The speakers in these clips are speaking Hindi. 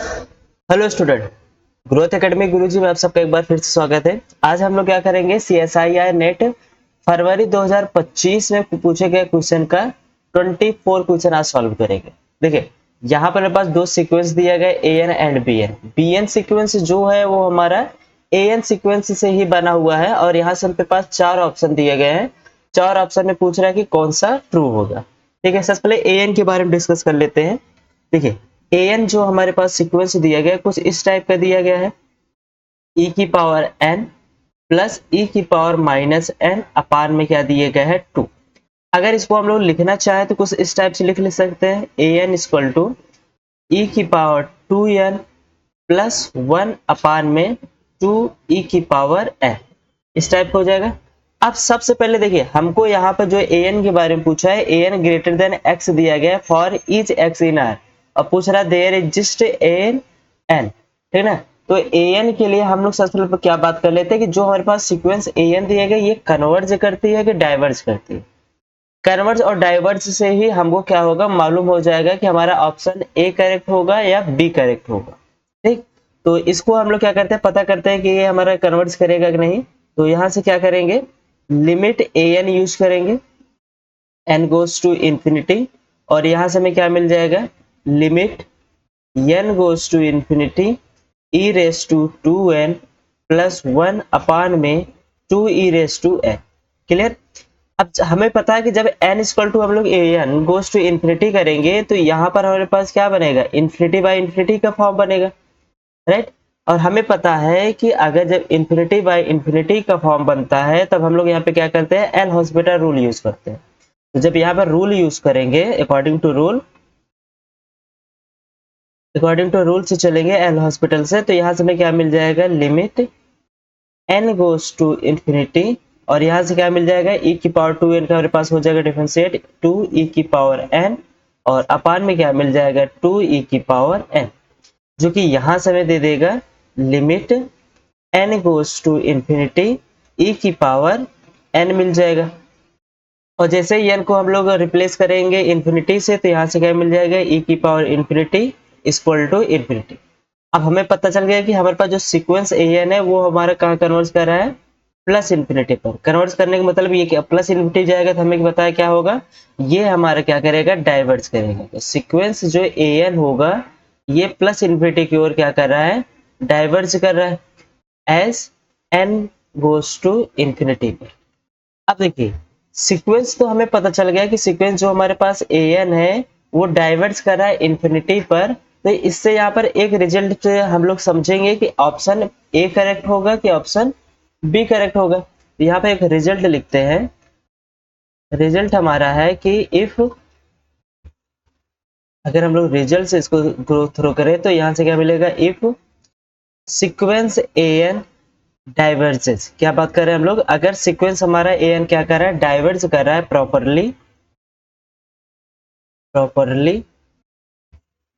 हेलो स्टूडेंट, ग्रोथ एकेडमी गुरुजी में आप सबका एक बार फिर से स्वागत है। आज हम लोग क्या करेंगे, CSIR नेट फरवरी 2025 में पूछे गए क्वेश्चन का 24 क्वेश्चन आज सॉल्व करेंगे। देखिए यहाँ पर मेरे पास दो सीक्वेंस दिया गया, AN एंड BN सीक्वेंस जो है वो हमारा AN सीक्वेंस से ही बना हुआ है और यहाँ से मेरे पास चार ऑप्शन दिए गए हैं। चार ऑप्शन में पूछ रहा है कि कौन सा ट्रू होगा। ठीक है, सबसे पहले AN के बारे में डिस्कस कर लेते हैं। देखिए an जो हमारे पास सीक्वेंस दिया गया है कुछ इस टाइप का दिया गया है, e की पावर n प्लस e की पावर माइनस n अपान में क्या दिए गया है 2। अगर इसको हम लोग लिखना चाहें तो कुछ इस टाइप से लिख सकते हैं, an इक्वल टू e की पावर 2n प्लस 1 अपान में 2e की पावर n, इस टाइप का हो जाएगा। अब सबसे पहले देखिए हमको यहाँ पर जो an के बारे में पूछा है, an ग्रेटर देन x दिया गया है for each x in r, और पूछ रहा है देयर एग्जिस्ट an n, ठीक ना। तो an के लिए हम लोग सबसे पहले क्या बात कर लेते हैं कि जो हमारे पास सीक्वेंस an दिया गया ये कन्वर्ज करती है कि डाइवर्ज करती है। कन्वर्ज और डाइवर्ज से ही हमको क्या होगा मालूम हो जाएगा कि हमारा ऑप्शन ए करेक्ट होगा या बी करेक्ट होगा। ठीक, तो इसको हम लोग क्या करते हैं, पता करते हैं कि ये हमारा कन्वर्ज करेगा कि नहीं। तो यहाँ से क्या करेंगे, लिमिट an यूज करेंगे, n गोज टू इंफिनिटी, और यहाँ से हमें क्या मिल जाएगा, limit n goes to infinity e raise to 2n plus 1 upon में 2e raise to n। Clear. अब हमें पता है कि जब n इक्वल टू हम लोग an गोज टू इंफिनिटी करेंगे तो यहाँ पर हमारे पास क्या बनेगा, इंफिनिटी बाय इंफिनिटी का फॉर्म बनेगा, राइट। और हमें पता है कि अगर जब इंफिनिटी बाय इंफिनिटी का फॉर्म बनता है तब हम लोग यहाँ पे क्या करते हैं, एल हॉस्पिटल रूल यूज करते हैं। तो जब यहाँ पर रूल यूज करेंगे अकॉर्डिंग टू रूल से चलेंगे एल हॉस्पिटल से, तो यहाँ से हमें क्या मिल जाएगा, limit n goes to infinity, और यहाँ से क्या मिल जाएगा, e की पावर 2n का हमारे पास हो जाएगा डिफरेंशिएट 2e की पावर n, और अपान में क्या मिल जाएगा 2e की पावर n, जो कि यहाँ से हमें दे देगा limit n goes to infinity e की पावर n मिल जाएगा। और जैसे ही n को हम लोग रिप्लेस करेंगे इंफिनिटी से तो यहाँ से क्या मिल जाएगा, e की power infinity equal to infinity. अब हमें पता चल गया कि हमारे पास जो सीक्वेंस an है वो हमारा कहाँ कन्वर्ट कर रहा है, प्लस इंफिनिटी पर। कन्वर्ट करने का मतलब ये कि प्लस इंफिनिटी जाएगा तो हमें बताया क्या होगा, ये हमारा क्या करेगा, डाइवर्ज करेगा। तो सीक्वेंस जो an होगा ये प्लस इंफिनिटी की ओर क्या कर रहा है, डाइवर्ज कर रहा है as n goes to infinity पर। अब देखिए सीक्वेंस तो हमें पता चल गया कि सीक्वेंस जो हमारे पास an है वो डाइवर्ज कर रहा है इंफिनिटी पर। तो इससे यहाँ पर एक रिजल्ट से हम लोग समझेंगे कि ऑप्शन ए करेक्ट होगा कि ऑप्शन बी करेक्ट होगा। तो यहाँ पे एक रिजल्ट लिखते हैं, रिजल्ट हमारा है कि इफ, अगर हम लोग रिजल्ट से इसको ग्रो थ्रो करें तो यहाँ से क्या मिलेगा, इफ सीक्वेंस an डाइवर्जेस, क्या बात कर रहे हैं हम लोग, अगर सीक्वेंस हमारा an क्या कर रहा है, डाइवर्ज कर रहा है प्रॉपरली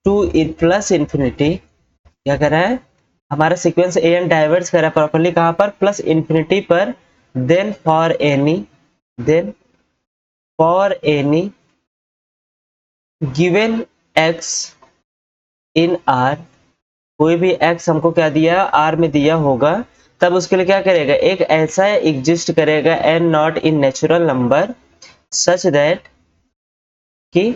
टू प्लस इंफिनिटी, क्या कर रहा है हमारा सीक्वेंस an डाइवर्ज कर रहा है प्रॉपरली कहां पर, प्लस इंफिनिटी पर, then for any given x in r, कोई भी x हमको क्या दिया, r में दिया होगा, तब उसके लिए क्या करेगा, एक ऐसा एग्जिस्ट करेगा n naught in natural number such that कि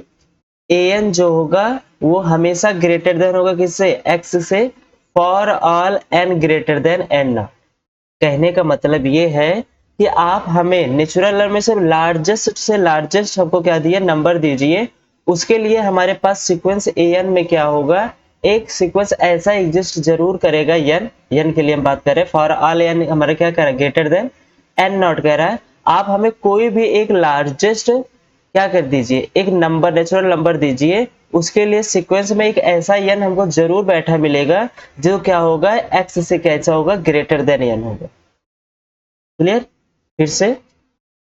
an जो होगा वो हमेशा ग्रेटर देन होगा किससे, x से, for all n greater then n not. कहने का मतलब ये है कि आप हमें नेचुरल नंबर में से लार्जेस्ट हमको क्या दिया, नंबर दीजिए। उसके लिए हमारे पास सीक्वेंस an में क्या होगा, एक सीक्वेंस ऐसा एग्जिस्ट जरूर करेगा n के लिए हम बात करें, फॉर ऑल n हमारा क्या कर रहा है, ग्रेटर देन n नॉट कह रहा है। आप हमें कोई भी एक लार्जेस्ट क्या कर दीजिए, एक नंबर नेचुरल नंबर दीजिए। उसके लिए सीक्वेंस में एक ऐसा n हमको जरूर बैठा मिलेगा जो क्या होगा, x से कैसा होगा, ग्रेटर देन n होगा। क्लियर। फिर से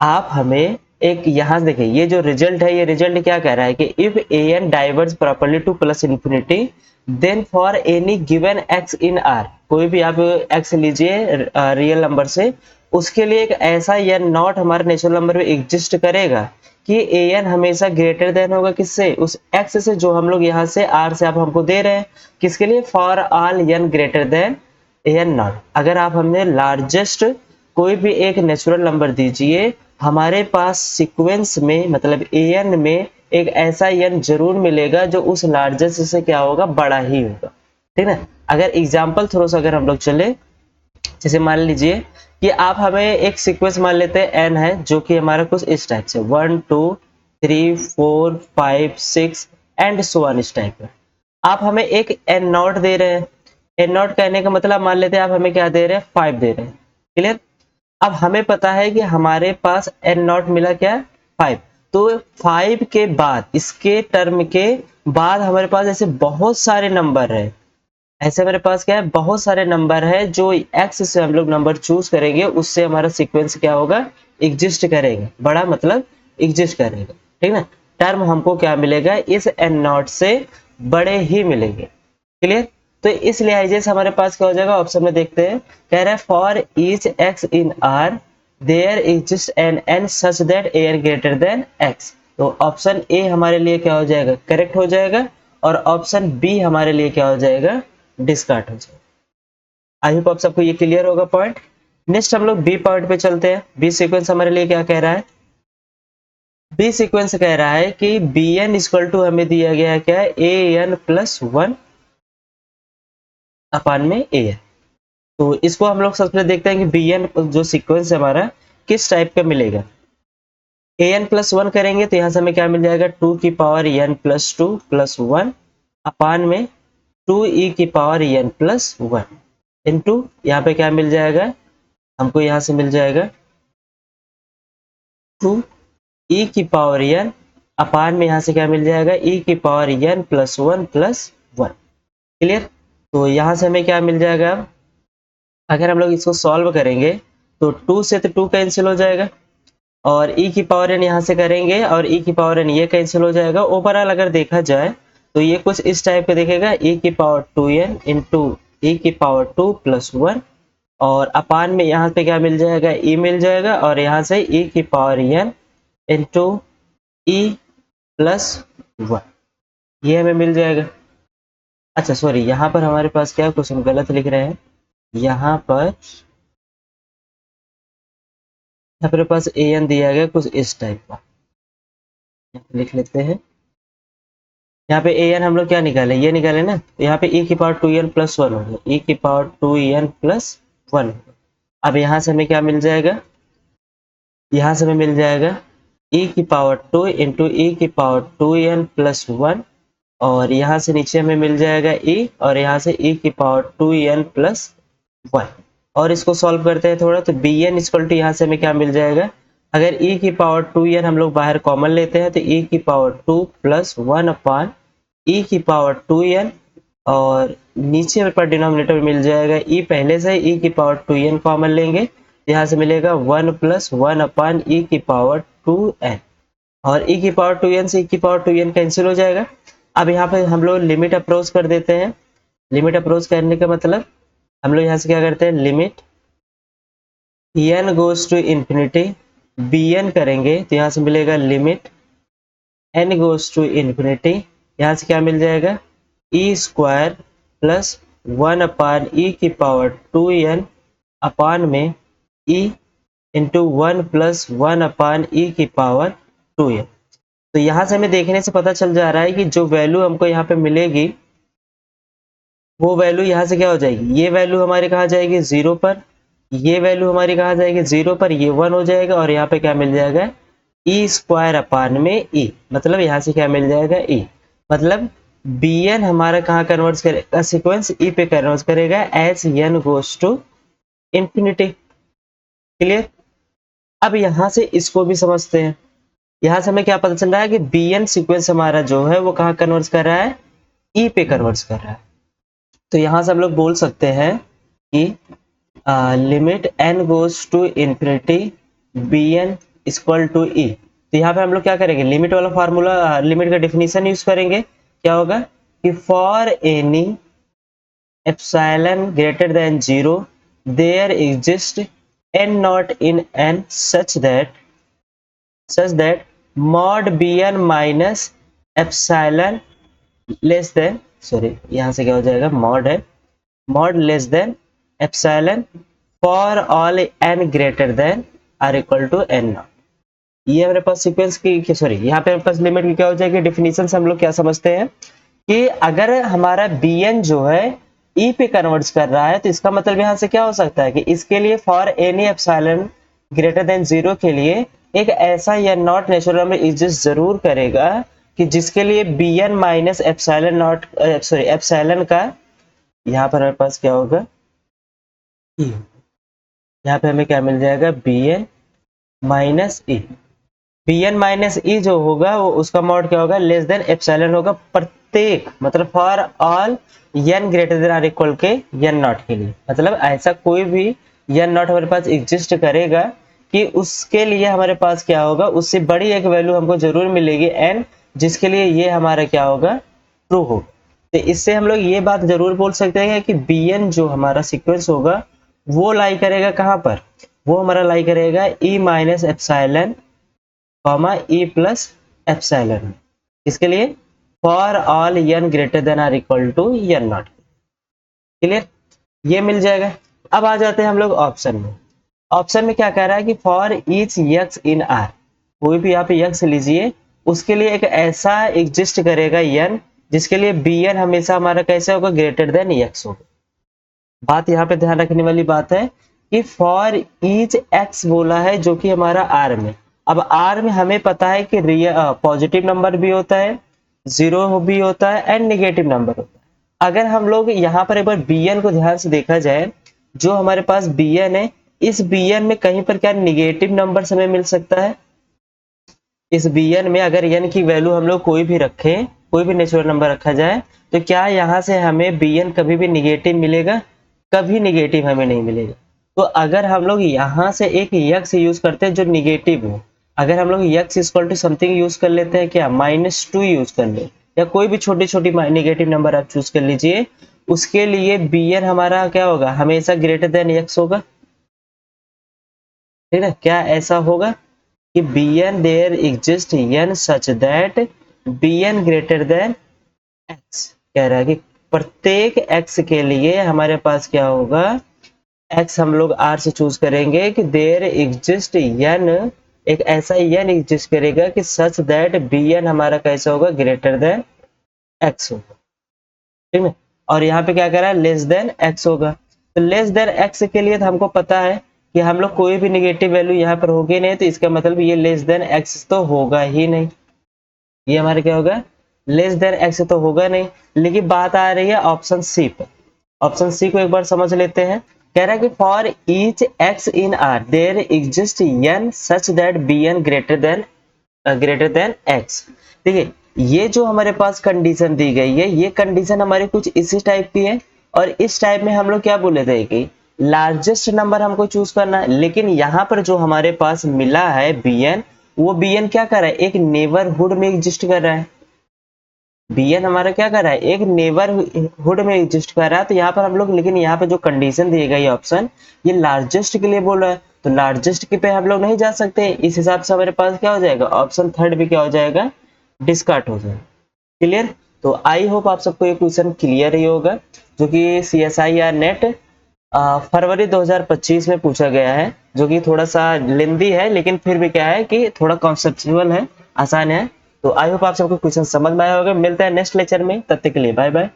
आप हमें एक यहाँ देखिए ये जो रिजल्ट है, ये रिजल्ट क्या कह रहा है कि if an diverge properly to plus infinity then for any given x in r, कोई भी आप x लीजिए रियल नंबर से, उसके लिए एक ऐसा n नॉट हमारे नेचुरल नंबर में एग्जिस्ट करेगा कि ए एन हमेशा ग्रेटर देन होगा किससे, उस एक्स से जो हम लोग यहाँ से आर से आप हमको दे रहे हैं, किसके लिए, for all N greater than A N naught. अगर आप हमें लार्जेस्ट कोई भी एक नेचुरल नंबर दीजिए, हमारे पास सीक्वेंस में मतलब ए एन में एक ऐसा एन जरूर मिलेगा जो उस लार्जेस्ट से क्या होगा, बड़ा ही होगा। ठीक है। अगर एग्जाम्पल थ्रू से अगर हम लोग चले, जैसे मान लीजिए कि आप हमें एक सीक्वेंस मान लेते हैं एन है, जो कि हमारा कुछ इस टाइप से 1 2 3 4 5 6 एंड सो ऑन इस टाइप का। आप हमें एक एन नॉट दे रहे हैं, एन नॉट कहने का मतलब मान लेते हैं आप हमें क्या दे रहे हैं, 5 दे रहे हैं। क्लियर। अब हमें पता है कि हमारे पास एन नॉट मिला क्या, 5। तो 5 के बाद इसके टर्म के बाद हमारे पास ऐसे बहुत सारे नंबर है, ऐसे मेरे पास क्या है, बहुत सारे नंबर है जो एक्स से हम लोग नंबर चूज करेंगे, उससे हमारा सीक्वेंस क्या होगा, एग्जिस्ट करेगा, बड़ा मतलब एग्जिस्ट करेगा। ठीक ना। टर्म हमको क्या मिलेगा, इस एन नॉट से बड़े ही मिलेंगे। क्लियर। तो इस लिहाजे से हमारे पास क्या हो जाएगा, ऑप्शन में देखते हैं, कह रहा है for each X in R there exist N N such that A R greater than X. तो ऑप्शन ए हमारे लिए क्या हो जाएगा, करेक्ट हो जाएगा, और ऑप्शन बी हमारे लिए क्या हो जाएगा, डिस्कार्ड हो जाएगा। आई होप आप सबको ये क्लियर होगा पॉइंट। नेक्स्ट हम लोग बी पॉइंट पे चलते हैं। बी सीक्वेंस हमारे लिए क्या कह रहा है, बी सीक्वेंस कह रहा है कि बी एन इक्वल टू हमें दिया गया है क्या है, ए एन प्लस 1 अपान में ए एन। तो इसको हम लोग सबसे पहले देखते हैं कि बी एन जो सीक्वेंस है हमारा किस टाइप का मिलेगा। ए एन प्लस 1 करेंगे तो यहाँ से हमें क्या मिल जाएगा, 2 की power N plus 2 plus 1 upon में 2 ई की पावर एन प्लस 1 इंटू यहाँ पे क्या मिल जाएगा, हमको यहाँ से मिल जाएगा 2 ई की पावर एन अपान में यहाँ से क्या मिल जाएगा, ई की power N plus 1 plus 1। Clear. तो यहाँ से हमें क्या मिल जाएगा, अगर हम लोग इसको सॉल्व करेंगे तो 2 से तो 2 कैंसिल हो जाएगा, और e की पावर n यहाँ से करेंगे और e की पावर n ये कैंसिल हो जाएगा। ओवरऑल अगर देखा जाए तो ये कुछ इस टाइप का दिखेगा, e की पावर 2n इंटू ई की पावर 2 प्लस 1, और अपान में यहाँ पे क्या मिल जाएगा, e मिल जाएगा, और यहाँ से e की power n into E plus 1 ये हमें मिल जाएगा। अच्छा सॉरी, यहाँ पर हमारे पास क्या क्वेश्चन गलत लिख रहे हैं, यहाँ पर पास ए एन दिया गया कुछ इस टाइप का, यहाँ पे लिख लेते हैं। यहाँ पे ए एन हम लोग क्या निकाले, ये निकाले ना, तो यहाँ पे e की पावर 2n प्लस 1 होगा, e की पावर 2n प्लस 1 होगा। अब यहाँ से हमें क्या मिल जाएगा, यहाँ से हमें मिल जाएगा e की पावर 2 इंटू ई की पावर 2n प्लस 1, और यहाँ से नीचे हमें मिल जाएगा e, और यहाँ से e की पावर 2n प्लस 1। और इसको सॉल्व करते हैं थोड़ा, तो बी एन इक्वल टू यहाँ से हमें क्या मिल जाएगा, अगर e की पावर 2n हम लोग बाहर कॉमन लेते हैं तो e की पावर 2 प्लस 1 अपान ई की पावर 2n, और नीचे पर डिनोमिनेटर मिल जाएगा e, पहले से e की पावर 2n कॉमन लेंगे, यहाँ से मिलेगा 1 प्लस 1 अपान ई की पावर 2n, और e की पावर 2n से e की पावर 2n कैंसिल हो जाएगा। अब यहाँ पे हम लोग लिमिट अप्रोच कर देते हैं। लिमिट अप्रोच करने का मतलब हम लोग यहाँ से क्या करते हैं, limit n goes to infinity bn करेंगे तो यहाँ से मिलेगा limit n goes to infinity, यहाँ से क्या मिल जाएगा, ई स्क्वायर प्लस 1 अपान ई की पावर 2n अपान में ई इंटू 1 प्लस 1 अपान ई की पावर 2n। तो यहाँ से हमें देखने से पता चल जा रहा है कि जो वैल्यू हमको यहाँ पे मिलेगी वो वैल्यू यहाँ से क्या हो जाएगी, ये वैल्यू हमारी कहाँ जाएगी, 0 पर, ये वैल्यू हमारी कहाँ जाएगी, 0 पर, ये 1 हो जाएगा, और यहाँ पे क्या मिल जाएगा, ई स्क्वायर अपान में ई, मतलब यहाँ से क्या मिल जाएगा, ई, मतलब बी एन हमारा कहाँ कन्वर्ट करेगा, सीक्वेंस ई पे कन्वर्ट करेगा as N goes to infinity. Clear. अब यहाँ से इसको भी समझते हैं। यहाँ से हमें क्या पता चल रहा है कि बी एन सीक्वेंस हमारा जो है वो कहाँ कन्वर्ट कर रहा है, ई पे कन्वर्ट कर रहा है। तो यहाँ से हम लोग बोल सकते हैं कि limit N goes to infinity B N equal to E. तो यहाँ पे हम लोग क्या करेंगे, लिमिट वाला फार्मूला, लिमिट का डेफिनेशन यूज करेंगे। क्या होगा कि for any epsilon greater than 0 there exist n naught in n such that mod B N minus epsilon less than, sorry यहाँ से क्या हो जाएगा, मॉड है, mod less than epsilon for all N greater than or equal to N naught. ये हमारे पास सीक्वेंस की, सॉरी यहाँ पे हमारे पास लिमिट की क्या हो जाएगी, डिफिनीशन से हम लोग क्या समझते हैं कि अगर हमारा bn जो है e पे कन्वर्ट्स कर रहा है तो इसका मतलब यहाँ से क्या हो सकता है कि इसके लिए for any epsilon greater than 0 के लिए एक ऐसा या नॉट नेचुरल नंबर एग्जिस्ट जरूर करेगा कि जिसके लिए bn minus epsilon not, sorry epsilon का, यहाँ पर हमारे पास क्या होगा, e, यहाँ पे हमें क्या मिल जाएगा, bn माइनस ई, bn माइनस ई जो होगा वो उसका मॉड क्या होगा, लेस देन एप्सिलॉन होगा, प्रत्येक मतलब for all n greater than or equal के n नॉट के लिए, मतलब ऐसा कोई भी n नॉट हमारे पास एग्जिस्ट करेगा कि उसके लिए हमारे पास क्या होगा, उससे बड़ी एक वैल्यू हमको जरूर मिलेगी n, जिसके लिए ये हमारा क्या होगा, ट्रू होगा। तो इससे हम लोग ये बात जरूर बोल सकते हैं कि bn जो हमारा सीक्वेंस होगा वो लाई करेगा कहाँ पर, वो हमारा लाई करेगा e minus epsilon comma E plus epsilon, इसके लिए for all n greater than or equal to n naught. Clear, ये मिल जाएगा। अब आ जाते हैं हम लोग ऑप्शन में। ऑप्शन में क्या कह रहा है कि for each x in r, कोई भी यहाँ पे x लीजिए, उसके लिए एक ऐसा एग्जिस्ट करेगा n जिसके लिए bn हमेशा हमारा कैसे होगा, ग्रेटर देन x होगा। बात यहाँ पे ध्यान रखने वाली बात है कि फॉर ईच x बोला है जो कि हमारा r में, अब r में हमें पता है कि पॉजिटिव नंबर भी होता है, जीरो भी होता है एंड नेगेटिव नंबर होता है। अगर हम लोग यहाँ पर एक बार bn को ध्यान से देखा जाए, जो हमारे पास bn है, इस bn में कहीं पर क्या नेगेटिव नंबर हमें मिल सकता है। इस bn में अगर n की वैल्यू हम लोग कोई भी रखें, कोई भी नेचुरल नंबर रखा जाए, तो क्या यहाँ से हमें bn कभी भी निगेटिव मिलेगा, कभी निगेटिव हमें नहीं मिलेगा। तो अगर हम लोग यहाँ से एक x यूज करते हैं जो निगेटिव हो, अगर हम लोग x equal to something use कर लेते हैं, क्या -2 यूज कर ले, या कोई भी छोटी छोटी नेगेटिव नंबर आप चूज कर लीजिए, उसके लिए bn हमारा क्या होगा, हमेशा ग्रेटर देन x होगा। ठीक है, क्या ऐसा होगा कि bn there exist n such that bn greater than x, कह रहा है कि प्रत्येक x के लिए हमारे पास क्या होगा, x हम लोग r से चूज करेंगे कि देयर एग्जिस्ट n, एक ऐसा n एग्जिस्ट करेगा कि सच दैट bn हमारा कैसा होगा, ग्रेटर देन x होगा। ठीक है, और यहाँ पे क्या कह रहा है, लेस देन x होगा। तो लेस देन x के लिए तो हमको पता है कि हम लोग कोई भी निगेटिव वैल्यू यहाँ पर होगी नहीं, तो इसका मतलब ये लेस देन x तो होगा ही नहीं, ये हमारे क्या होगा, लेस देन x तो होगा नहीं। लेकिन बात आ रही है ऑप्शन सी पर। ऑप्शन सी को एक बार समझ लेते हैं। कह रहा है कि for each x in r there exist n such that bn greater than x। देखिए, ये जो हमारे पास कंडीशन दी गई है, ये कंडीशन हमारी कुछ इसी टाइप की है, और इस टाइप में हम लोग क्या बोले थे कि लार्जेस्ट नंबर हमको चूज करना है। लेकिन यहाँ पर जो हमारे पास मिला है bn, वो bn क्या कर रहा है, एक नेबरहुड में एग्जिस्ट कर रहा है। bn हमारा क्या कर रहा है, एक नेबरहुड में एग्जिस्ट कर रहा है। तो यहाँ पर हम लोग, लेकिन यहाँ पे जो कंडीशन दिए गई ऑप्शन, ये लार्जेस्ट के लिए बोल रहा है, तो लार्जेस्ट के पे हम लोग नहीं जा सकते। इस हिसाब से हमारे पास क्या हो जाएगा, ऑप्शन थर्ड भी क्या हो जाएगा, डिस्कार्ड हो जाएगा। क्लियर, तो आई होप आप सबको ये क्वेश्चन क्लियर ही होगा, जो कि CSIR नेट फरवरी 2025 में पूछा गया है, जो कि थोड़ा सा लेंदी है, लेकिन फिर भी क्या है कि थोड़ा कॉन्सेप्चुअल है, आसान है। तो आई होप आप सबको क्वेश्चन समझ में आया होगा। मिलता है नेक्स्ट लेक्चर में, तब तक के लिए बाय बाय।